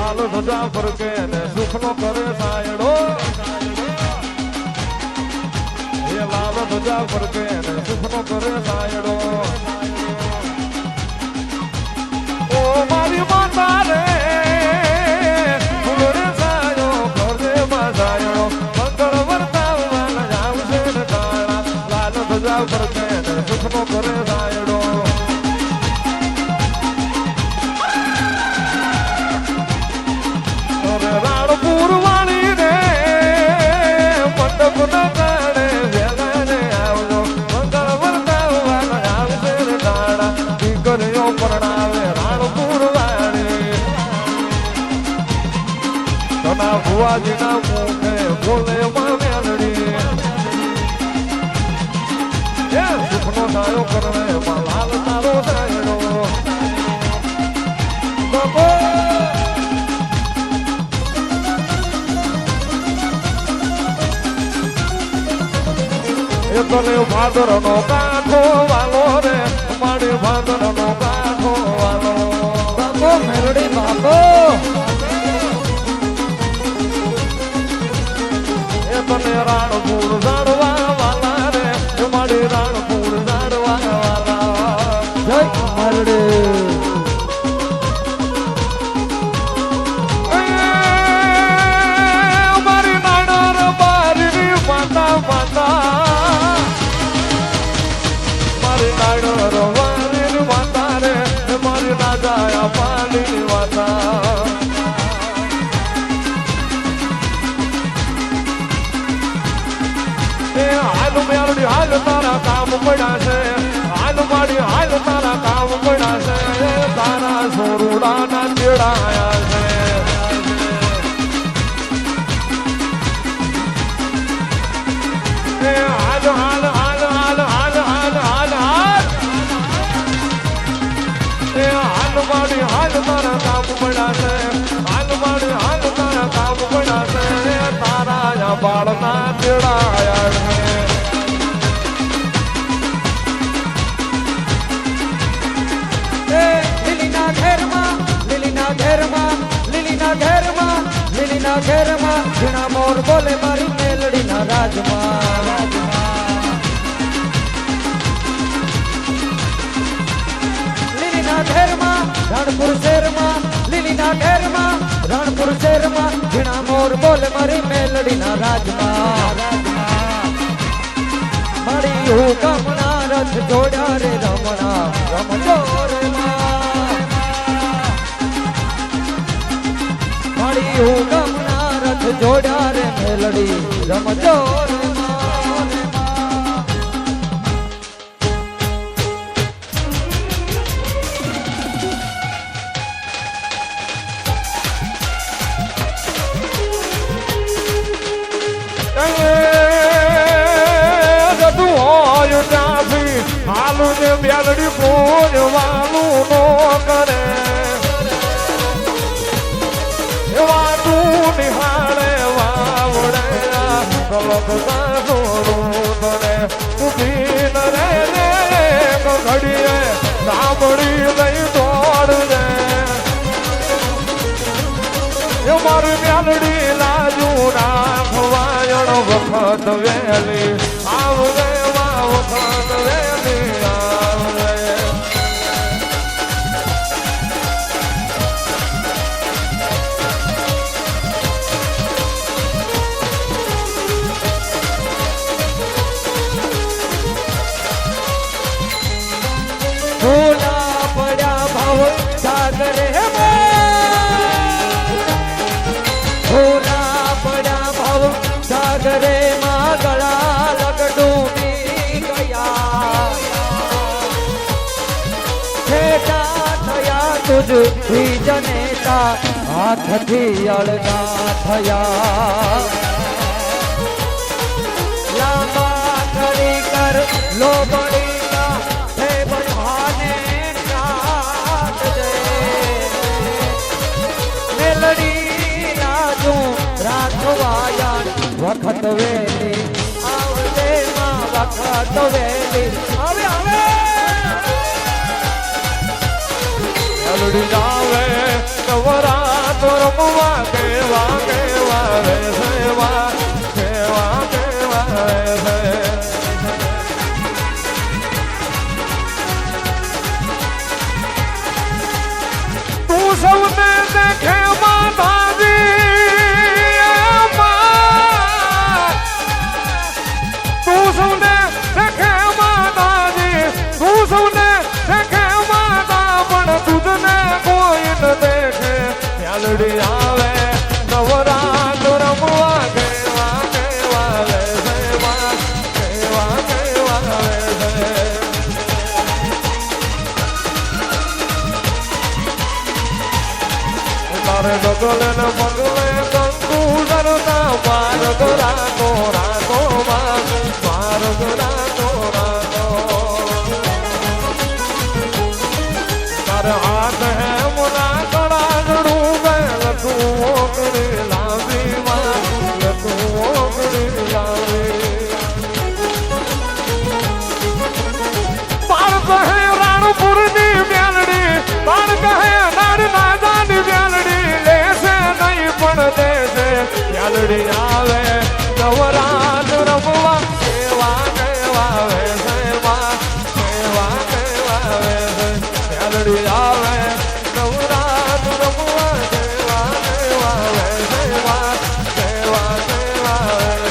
લાલ ધજા ફરકે ને સુખનો કરે સાયડો એ લાલ ધજા ફરકે ને સુખનો કરે સાયડો ઓ મારી માતા રે ફૂલરે સાયો કરે સાયડો મંગળ વર્તાવવા આવશે ને કાળા લાલ ધજા ફરકે ને સુખનો કરે સાયડો રાણપુર વાળી રે મંડપ ના કાળે વેલાને આવજો મંગળ વર્તાવવા આવશે રે કાળા દીકરીઓ પરણાવે રાણપુર વાળી તના ભુવાજીના મુખે બોલે માં મેલડી એ સુખનો સાયો કરવે માં લાલ તારો સાયડો બાબો તને ભાદર નો કાંઠો વાલો રે મારી ભાદર નો કાંઠો વાલો બાપો મેરડી બાપો એ તને રાણપુર જાડવા વાલા રે મારી રાણપુર જાડવા વાલા જય મેરડી મારી નાડર બારી માતા માતા વાલી વાતા રે મારી નાદાયા પાલી વાતા એ હાલ મેરડી હાલ તારા કામ પડ્યા છે હાલ માડી હાલ તારા કામ પડ્યા છે તારા સોરુડા ના તેડાયા છે એ હાલ હાલ હાલ હાલ હાલ હાલ હાલ હાલ હાલ માડી હાલ તારા કામ પડ્યા છે હાલ માડી હાલ તારા કામ પડ્યા છે તારા બાળના તેડાયા છે લીલીના ઘેરમાં લીલીના ઘેરમાં લીલીના ઘેરમાં લીલીના ઘેરમાં ઝીણા મોર બોલે મારી મેલડીના રાજમાં લીલીના ઘેરમાં રણપુર શહેરમાં લીલીના ઘેરમાં રણપુર શહેરમાં ઝીણા મોર બોલે મારી મેલડીના રાજમાં મારી હુકમના રથ જોડ્યા રે રમણા રમજો રે મારી હુકમના રથ જોડ્યા રે મેલડી રમજો રે હાલું ને મેલડી પૂજવાનું નો કરે એવા તું નિહાળે વાવડે કલક સાસોરું તને ઉભી ન રે ઘડીએ સાંભળી લઈ દોડ દે એ મારી મેલડી લાજુ રાખવાયણ વખત વેલી આવડે વખત વેલી આવડે ભૂલા પડ્યા ભાવ સાગરે ભૂલા પડ્યા ભાવ સાગરે માં ગળા લગડૂબી ગયા છેટા થયા તુજ જનેતા હાથથી અળગા થયા લાંબા કરી કર લોબડી વખત વેલી આવલે માં વખત વેલી આવે આવે મેલડી આવે નવરાત્ર રમવા કેવા કેવા રે સેવા કેવા કેવા રે તું સૌને દેખે માતાજી તું સૌને દેખે માતાજી તું સૌને દેખે માતા પણ તુજને કોઈ ન દેખે યાલડી આવે નવરાત રમવા કેવા કેવા રે સેવા કેવા કેવા રે તારે ડગલે ને પગલે કંકુ ડરતા માર્ગ રાતો રાતો માર્ગ રાતો રાતો તારે હાથ હે મુના કડા જડું ગયેલ તું ઓગળી લાવી માં તું ઓગળી લાવી બાળ કહે રાણપુરની મેલડી બાળ કહે નાડ નાદાની મેલડી લેશે નહીં પણ દેશે યાલડી આવે નવરાત રમવા કેવા કેવા વે સેવા કેવા કેવા વે યાલડી આવે નવરાત રમવા કેવા કેવા વે સેવા કેવા કેવા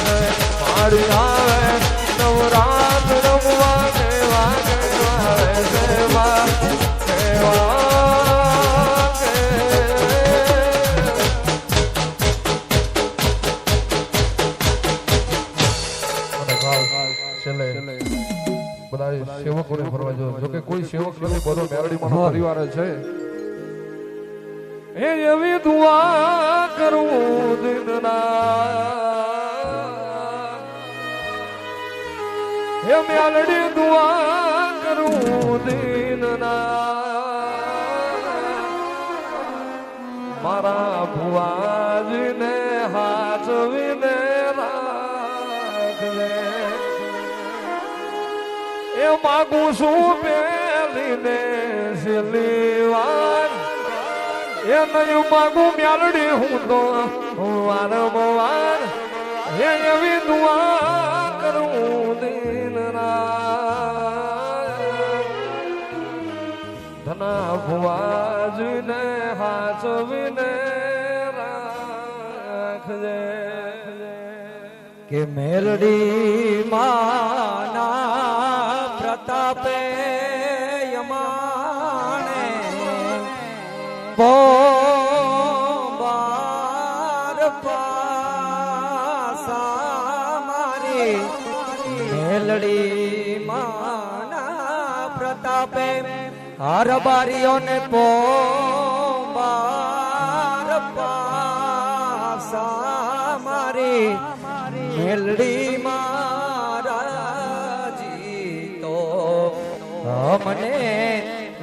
વે મારી આવે નવરાત રમવા કેવા કેવા વે સેવા કેવા બધા સેવકોને ફરવા જો જોકે કોઈ સેવક નથી બધો મેરડીમાં પરિવાર છે એ એવી દુઆ કરું દિનના હે મેલડી દુઆ કરું દિનના મારા ભુવાજીને હાચવીને રાખજે એ માગું છું પેલીને સિલીવાર એ નહીં માગું મ્યાલડી હું તો વારંવાર એ એવી દુઆ કરું દિનના ધના ભુવાજીને હાચવીને રાખજે કે મેલડી માના પ્રતાપે યમાણે બાર પાસા મારી મેલડી માના પ્રતાપે હર બારીઓને બાર પાસા મારી મેલડી મારાજી તો મને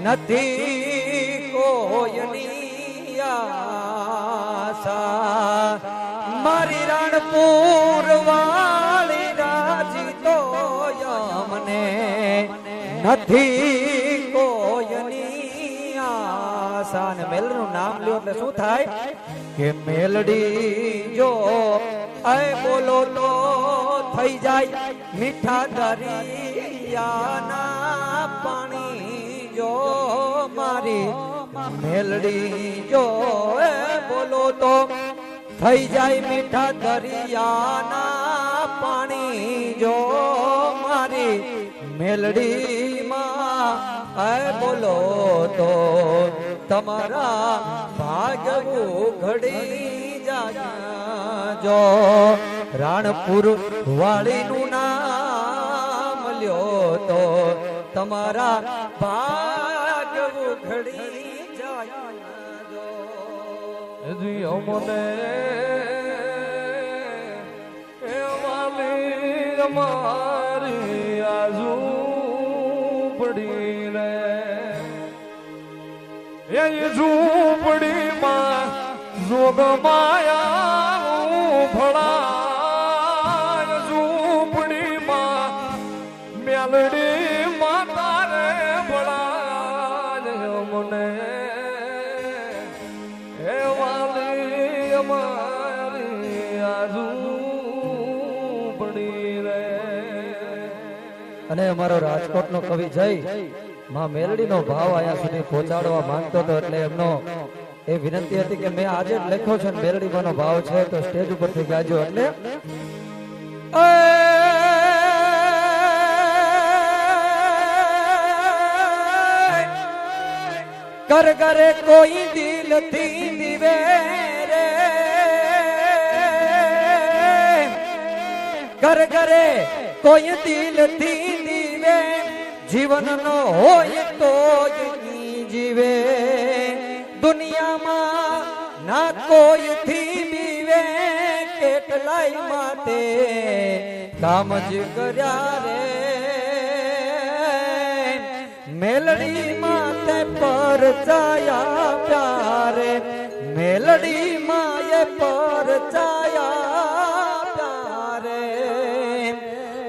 નથી કોઈની આશા મારી રાણપુર વાળી રાજી તો મને નથી કોઈની આશા ને મેલનું નામ લ્યો એટલે શું થાય કે મેલડી જો આય બોલો તો થઈ જાય મીઠા દરિયાના પાણી જો મારી મેલડી જો બોલો તો થઈ જાય મીઠા દરિયાના પાણી જો મારી મેલડીમાં બોલો તો તમારા ભાગવું ઘડી જાજો રાણપુર વાળીનું નામ લ્યો તો તમારા ભાગવું ઘડી જાજો હજી અમને એ વાલી અમારી આજુ પડી રે એ ઝૂંપડીમાં જોગ માયા ભળાય ઝૂંપડીમાં મેલડી માતા રે ભળાય મને એ વાલી અમારી આજુ પડી રે. અને અમારો રાજકોટનો કવિ જય માં મેલડીનો ભાવ અહીંયા સુધી પહોંચાડવા માંગતો હતો એટલે એમનો એ વિનંતી હતી કે મેં આજે જ લખ્યો છે ને મેલડીમાંનો ભાવ છે તો સ્ટેજ ઉપરથી ગાજો એટલે કર કરે કોઈ દિલ થી દીવે રે કર કરે કોઈ દિલ થી દીવે જીવન નો હોય તો જીવે દુનિયામાં ના કોઈ થી બીવે કેટલાય માટે કામ જ કર્યા રે મેલડી માતે પર ચાયા પ્યારે મેલડી માએ પર ચાયા પ્યારે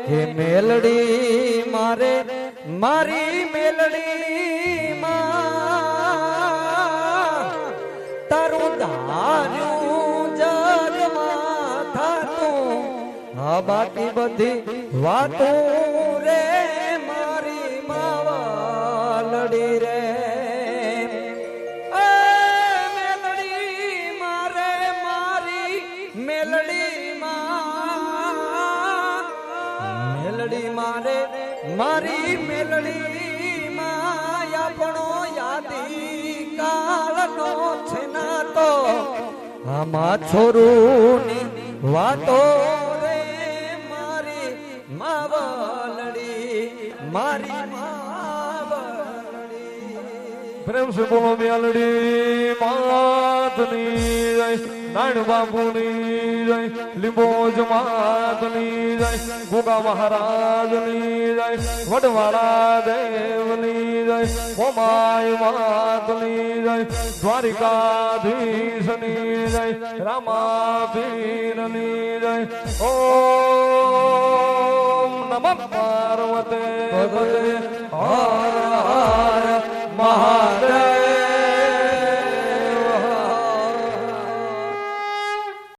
હે મેલડી મારે મારી મેલડી માં તારું ધાર્યું જગમાં થાતું આ બાકી બધી વાતો રે મારી માવાલડી રે મેલડી મારે મારી મેલડી માં મેલડી મારે મારી મેલડી માં આપણો યાદી કાળનો છે ના તો આમાં છોરુની વાતો રે મારી માવલડી મારી માવલડી. પ્રેમ સે બોલો મેલડી માતની જય નાણ બાપુની જય લીંબોજ માતની જય ગોગા મહારાજની જય વડવાળા દેવની જય મોમાય માતની જય દ્વારિકાધીશની જય રામાપીરની જય ઓમ નમઃ પાર્વતે પતે